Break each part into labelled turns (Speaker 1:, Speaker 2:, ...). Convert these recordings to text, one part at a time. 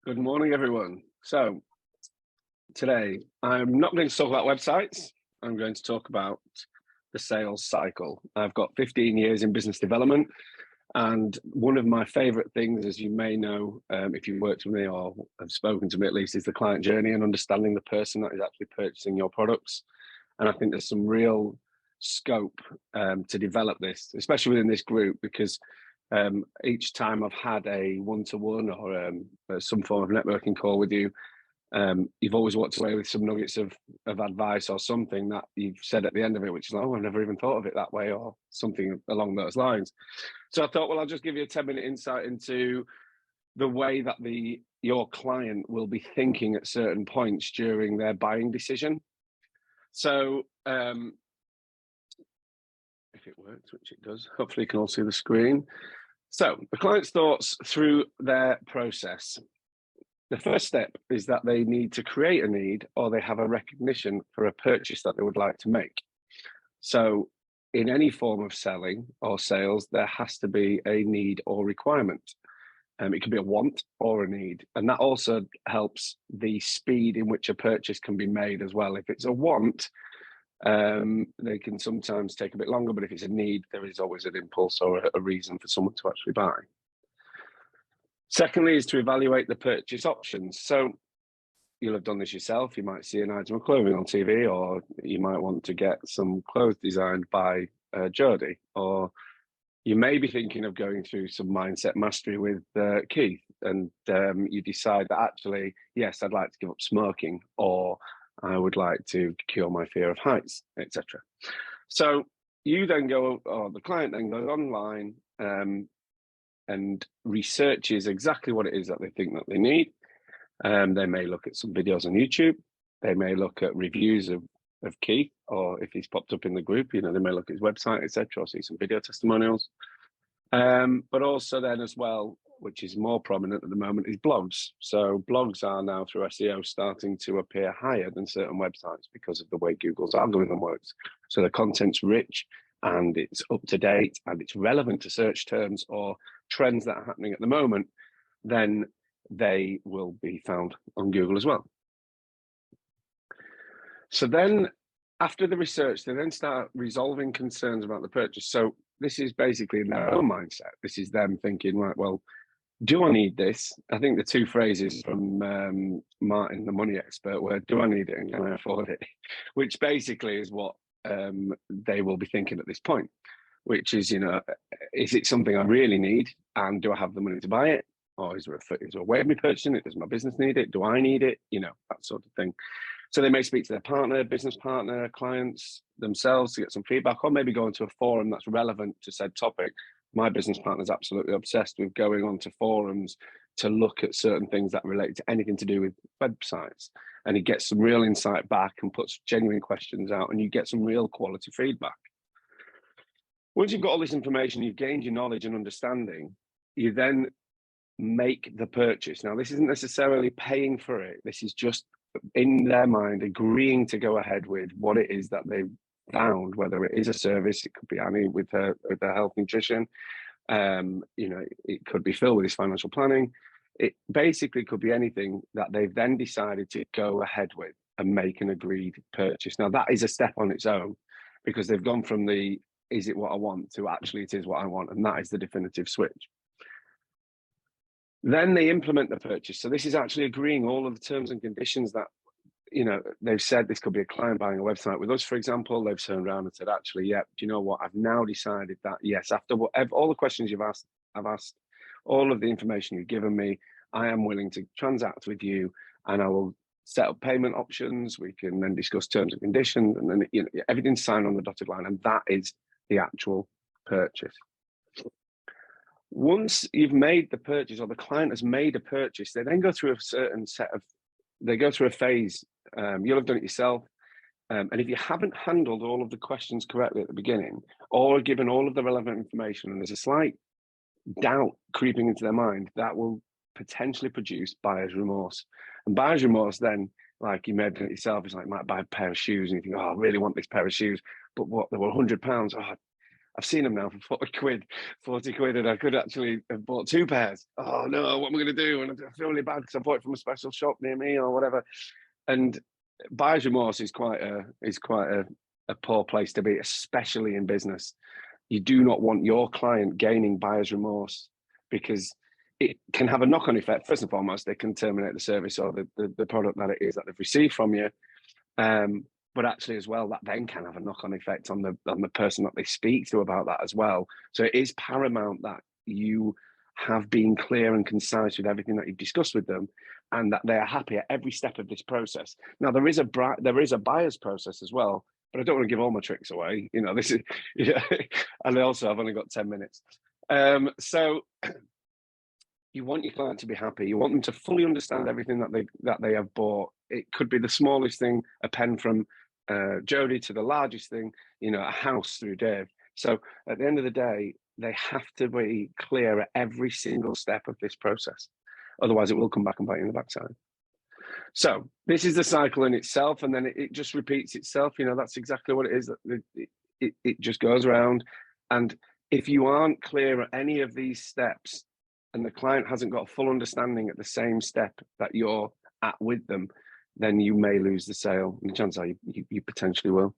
Speaker 1: Good morning, everyone. So today, I'm not going to talk about websites. I'm going to talk about the sales cycle. I've got 15 years in business development, and one of my favorite things, as you may know, if you've worked with me or have spoken to me at least, is the client journey and understanding the person that is actually purchasing your products. And I think there's some real scope to develop this, especially within this group, because each time I've had a one-to-one or some form of networking call with you, you've always walked away with some nuggets of advice or something that you've said at the end of it, which is like, oh, I've never even thought of it that way, or something along those lines. So I thought, well, I'll just give you a 10-minute insight into the way that your client will be thinking at certain points during their buying decision. So if it works, which it does, hopefully you can all see the screen. So the client's thoughts through their process. The first step is that they need to create a need, or they have a recognition for a purchase that they would like to make. So in any form of selling or sales, there has to be a need or requirement. It can be a want or a need. And that also helps the speed in which a purchase can be made as well. If it's a want, they can sometimes take a bit longer, but if it's a need, there is always an impulse or a reason for someone to actually buy. Secondly is to evaluate the purchase options. So you'll have done this yourself. You might see an item of clothing on TV, or you might want to get some clothes designed by Jodie, or you may be thinking of going through some mindset mastery with Keith, and you decide that actually, yes, I'd like to give up smoking, or I would like to cure my fear of heights, etc. So you then go, or the client then goes online and researches exactly what it is that they think that they need. They may look at some videos on YouTube. They may look at reviews of Keith, or if he's popped up in the group, they may look at his website, etc., or see some video testimonials. But also then as well, which is more prominent at the moment, is blogs. So blogs are now, through SEO, starting to appear higher than certain websites because of the way Google's algorithm works. So the content's rich and it's up to date and it's relevant to search terms or trends that are happening at the moment, then they will be found on Google as well. So then after the research, they then start resolving concerns about the purchase. So this is basically in their own mindset. This is them thinking, right, well, do I need this? I think the two phrases from Martin, the money expert, were, do I need it and can I afford it? Which basically is what they will be thinking at this point, which is, is it something I really need? And do I have the money to buy it? Or is there a way of me purchasing it? Does my business need it? Do I need it? That sort of thing. So they may speak to their partner, business partner, clients themselves to get some feedback, or maybe go into a forum that's relevant to said topic. My business partner is absolutely obsessed with going onto forums to look at certain things that relate to anything to do with websites. And he gets some real insight back and puts genuine questions out, and you get some real quality feedback. Once you've got all this information, you've gained your knowledge and understanding, you then make the purchase. Now, this isn't necessarily paying for it. This is just in their mind agreeing to go ahead with what it is that they've found, whether it is a service. It could be Annie with her health nutrition. It could be Phil with his financial planning. It basically could be anything that they've then decided to go ahead with and make an agreed purchase. Now, that is a step on its own, because they've gone from the is it what I want to actually it is what I want, and that is the definitive switch. Then they implement the purchase. So this is actually agreeing all of the terms and conditions that, they've said. This could be a client buying a website with us, for example. They've turned around and said, actually, yeah, do you know what? I've now decided that, yes, after all the questions I've asked, all of the information you've given me, I am willing to transact with you, and I will set up payment options. We can then discuss terms and conditions, and then everything's signed on the dotted line, and that is the actual purchase. Once you've made the purchase, or the client has made a purchase, they then go through a phase. You'll have done it yourself. And if you haven't handled all of the questions correctly at the beginning, or given all of the relevant information, and there's a slight doubt creeping into their mind, that will potentially produce buyer's remorse. And buyer's remorse then, like you may have done it yourself, is like, you might buy a pair of shoes and you think, oh, I really want this pair of shoes, but what, they were £100. Oh, I've seen them now for 40 quid, and I could actually have bought 2 pairs. Oh no, what am I going to do? And I feel really bad because I bought it from a special shop near me or whatever. And buyer's remorse is quite a poor place to be, especially in business. You do not want your client gaining buyer's remorse, because it can have a knock-on effect. First and foremost, they can terminate the service or the product that it is that they've received from you. But actually as well, that then can have a knock-on effect on the person that they speak to about that as well. So it is paramount that you have been clear and concise with everything that you've discussed with them, and that they are happy at every step of this process. Now, there is a buyer's process as well, but I don't want to give all my tricks away. You know, this is, yeah, and also I've only got 10 minutes. So you want your client to be happy. You want them to fully understand everything that they have bought. It could be the smallest thing, a pen from Jody, to the largest thing, you know, a house through Dave. So at the end of the day, they have to be clear at every single step of this process. Otherwise, it will come back and bite you in the backside. So this is the cycle in itself, and then it just repeats itself. You know, that's exactly what it is. It just goes around. And if you aren't clear at any of these steps, and the client hasn't got a full understanding at the same step that you're at with them, then you may lose the sale. And the chances are you potentially will.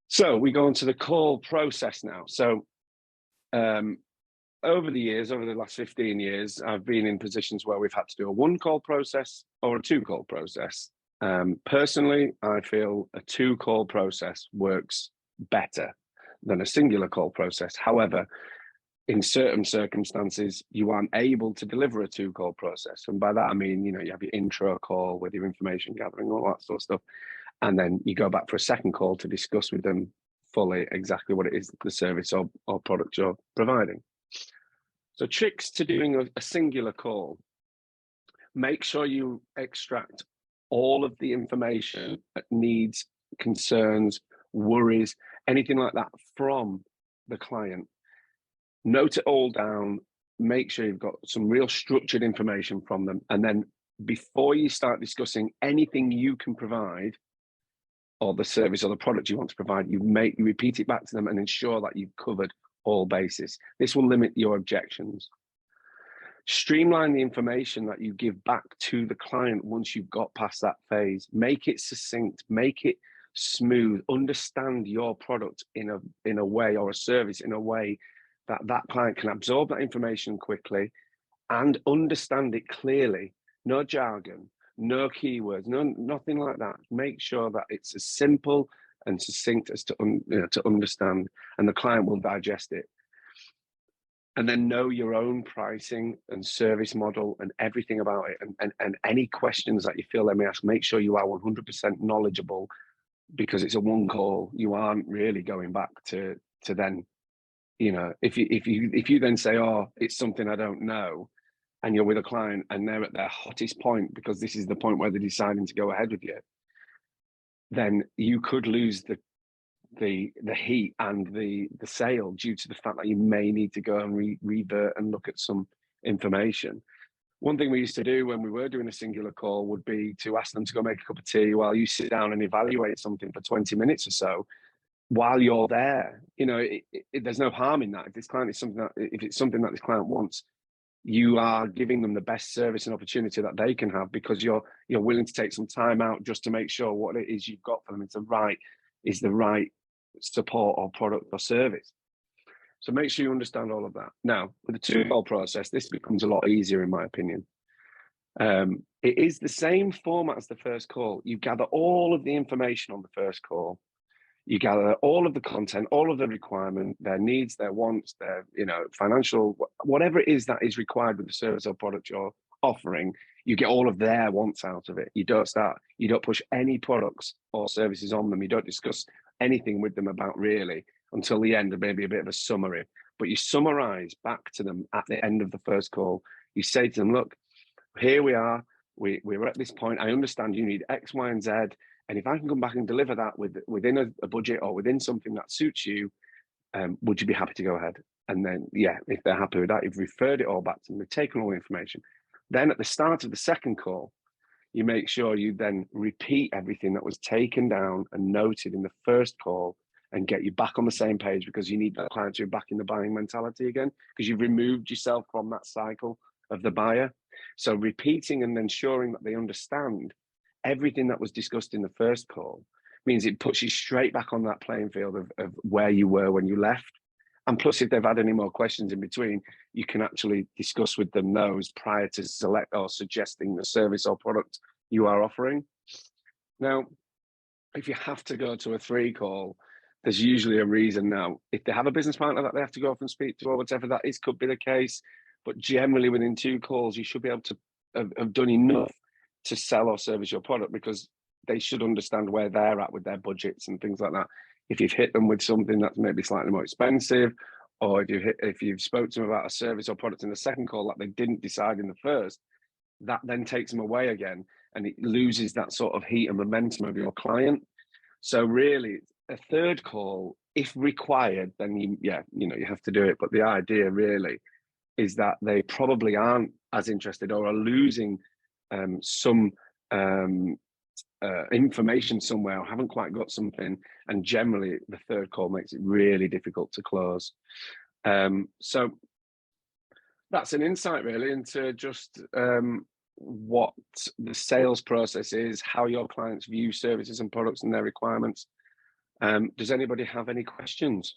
Speaker 1: So we go into the call process now. So over the years, over the last 15 years, I've been in positions where we've had to do a 1 call process or a 2 call process. Personally, I feel a 2 call process works better than a singular call process. However, in certain circumstances, you aren't able to deliver a 2 call process. And by that, I mean, you know, you have your intro call with your information gathering, all that sort of stuff. And then you go back for a 2nd call to discuss with them fully exactly what it is, the service or product you're providing. So tricks to doing a singular call: make sure you extract all of the information, needs, concerns, worries, anything like that from the client. Note it all down, make sure you've got some real structured information from them. And then before you start discussing anything you can provide, or the service or the product you want to provide, you repeat it back to them and ensure that you've covered all bases. This will limit your objections. Streamline the information that you give back to the client once you've got past that phase. Make it succinct, make it smooth, understand your product in a way, or a service in a way that that client can absorb that information quickly and understand it clearly. No jargon, no keywords, nothing like that. Make sure that it's as simple and succinct as to understand, and the client will digest it. And then know your own pricing and service model and everything about it, and any questions that you feel they may ask, make sure you are 100% knowledgeable, because it's a 1 call. You aren't really going back to then, you know, if you then say, oh, it's something I don't know, and you're with a client and they're at their hottest point because this is the point where they're deciding to go ahead with you, then you could lose the heat and the sale due to the fact that you may need to go and revert and look at some information. One thing we used to do when we were doing a singular call would be to ask them to go make a cup of tea while you sit down and evaluate something for 20 minutes or so while you're there. You know, there's no harm in that. If it's something that this client wants, you are giving them the best service and opportunity that they can have, because you're willing to take some time out just to make sure what it is you've got for them is the right support or product or service. So make sure you understand all of that. Now, with the 2 call process, this becomes a lot easier, in my opinion. It is the same format as the 1st call. You gather all of the information on the 1st call. You gather all of the content, all of the requirement, their needs, their wants, their, you know, financial, whatever it is that is required with the service or product you're offering. You get all of their wants out of it. You don't push any products or services on them. You don't discuss anything with them about really until the end, of maybe a bit of a summary. But you summarize back to them at the end of the 1st call. You say to them, look, here we are. We're at this point. I understand you need X, Y, and Z. And if I can come back and deliver that within a budget or within something that suits you, would you be happy to go ahead? And then, yeah, if they're happy with that, you've referred it all back to them, they've taken all the information. Then at the start of the 2nd call, you make sure you then repeat everything that was taken down and noted in the 1st call, and get you back on the same page, because you need that client to be back in the buying mentality again, because you've removed yourself from that cycle of the buyer. So repeating and ensuring that they understand everything that was discussed in the first call means it puts you straight back on that playing field of where you were when you left. And plus, if they've had any more questions in between, you can actually discuss with them those prior to select or suggesting the service or product you are offering. Now, if you have to go to a 3 call, there's usually a reason. Now, if they have a business partner that they have to go off and speak to, or whatever that is, could be the case. But generally, within 2 calls, you should be able to have done enough to sell or service your product, because they should understand where they're at with their budgets and things like that. If you've hit them with something that's maybe slightly more expensive, or if you've spoke to them about a service or product in the second call that they didn't decide in the first, that then takes them away again, and it loses that sort of heat and momentum of your client. So really, a 3rd call, if required, then you have to do it. But the idea really is that they probably aren't as interested, or are losing some information somewhere, or haven't quite got something. And generally, the 3rd call makes it really difficult to close. So that's an insight really into just what the sales process is, how your clients view services and products and their requirements. Does anybody have any questions?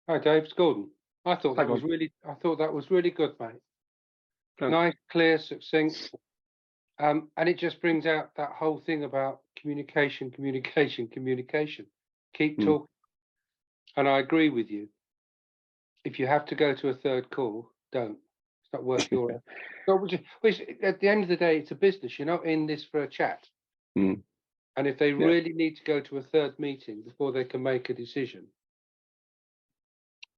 Speaker 2: Hi, Dave. It's Gordon. I thought that was really good, mate.
Speaker 1: Thanks.
Speaker 2: Nice, clear, succinct, and it just brings out that whole thing about communication. Keep talking. And I agree with you. If you have to go to a 3rd call, don't. It's not worth your which at the end of the day, it's a business. You're not in this for a chat. And if they really need to go to a 3rd meeting before they can make a decision,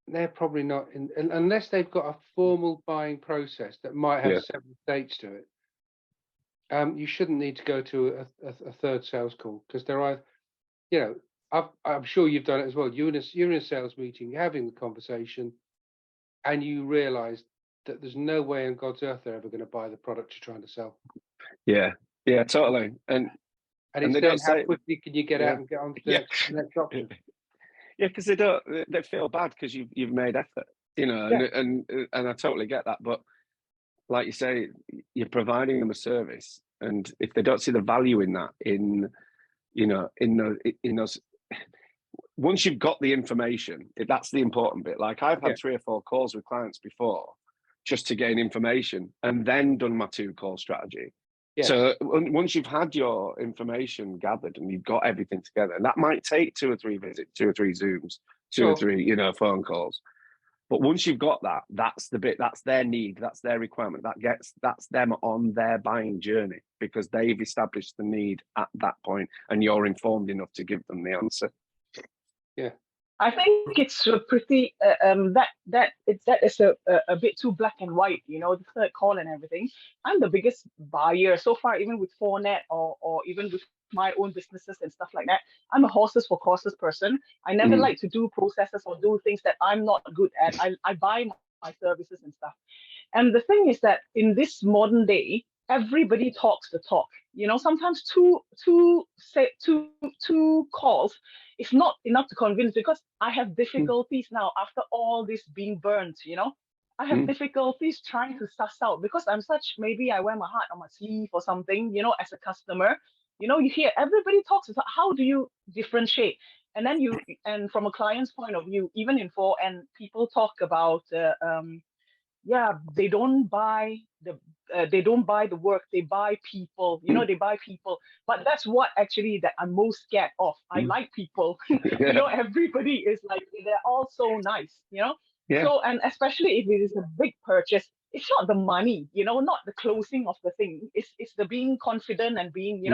Speaker 2: they're probably not in, unless they've got a formal buying process that might have several stages to it. You shouldn't need to go to a 3rd sales call, because there are, I'm sure you've done it as well. You're in a sales meeting, you're having the conversation, and you realise that there's no way on God's earth they're ever going to buy the product you're trying to sell.
Speaker 1: Yeah, totally. And
Speaker 2: it's then how quickly can you get out and get on to the next option?
Speaker 1: Yeah, because they feel bad because you've made effort, and I totally get that. But like you say, you're providing them a service, and if they don't see the value in that, in those, once you've got the information, that's the important bit. Like I've had 3 or 4 calls with clients before just to gain information, and then done my 2 call strategy. Yes. So once you've had your information gathered and you've got everything together, and that might take 2 or 3 visits, 2 or 3 Zooms, 2 or 3, phone calls. But once you've got that, that's the bit, that's their need, that's their requirement, that's them on their buying journey, because they've established the need at that point, and you're informed enough to give them the answer.
Speaker 2: Yeah.
Speaker 3: I think it's pretty that is a bit too black and white, the 3rd call and everything. I'm the biggest buyer so far, even with 4Net or even with my own businesses and stuff like that. I'm a horses for courses person. I never like to do processes or do things that I'm not good at. I buy my services and stuff. And the thing is that in this modern day, everybody talks the talk. Sometimes two calls is not enough to convince, because I have difficulties now after all this being burnt. I have difficulties trying to suss out, because I'm maybe I wear my heart on my sleeve or something. As a customer, you hear everybody talks about how do you differentiate, and then and from a client's point of view, even in 4, and people talk about they don't buy the work, they buy people. They buy people. But that's what actually that I'm most scared of. I like people. Everybody is like, they're all so nice. So, and especially if it is a big purchase, it's not the money, not the closing of the thing. It's the being confident and being,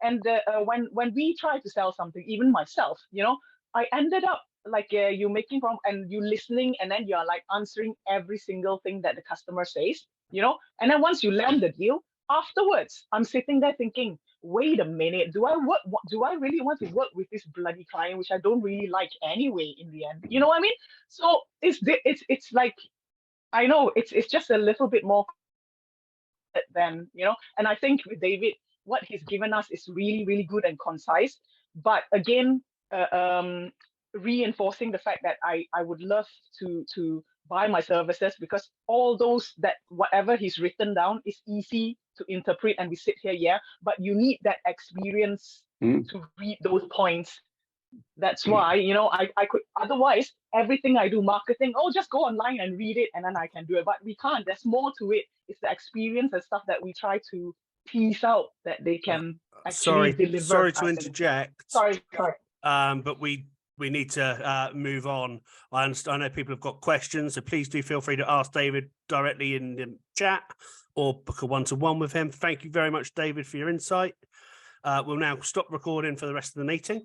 Speaker 3: and when we try to sell something, even myself, I ended up like you making from, and you listening, and then you're like answering every single thing that the customer says, and then once you land the deal, afterwards I'm sitting there thinking, wait a minute, do I really want to work with this bloody client, which I don't really like anyway in the end? You know what I mean? So it's like, I know it's just a little bit more than, and I think with David, what he's given us is really, really good and concise. But again, reinforcing the fact that I would love to buy my services, because all those, that whatever he's written down is easy to interpret, and we sit here, but you need that experience to read those points. That's why, you know, I could, otherwise everything I do marketing, just go online and read it and then I can do it. But we can't. There's more to it. It's the experience and stuff that we try to tease out that they can actually deliver.
Speaker 4: Sorry to interject.
Speaker 3: Sorry.
Speaker 4: But we need to move on. I understand. I know people have got questions, so please do feel free to ask David directly in the chat or book a one-to-one with him. Thank you very much, David, for your insight. We'll now stop recording for the rest of the meeting.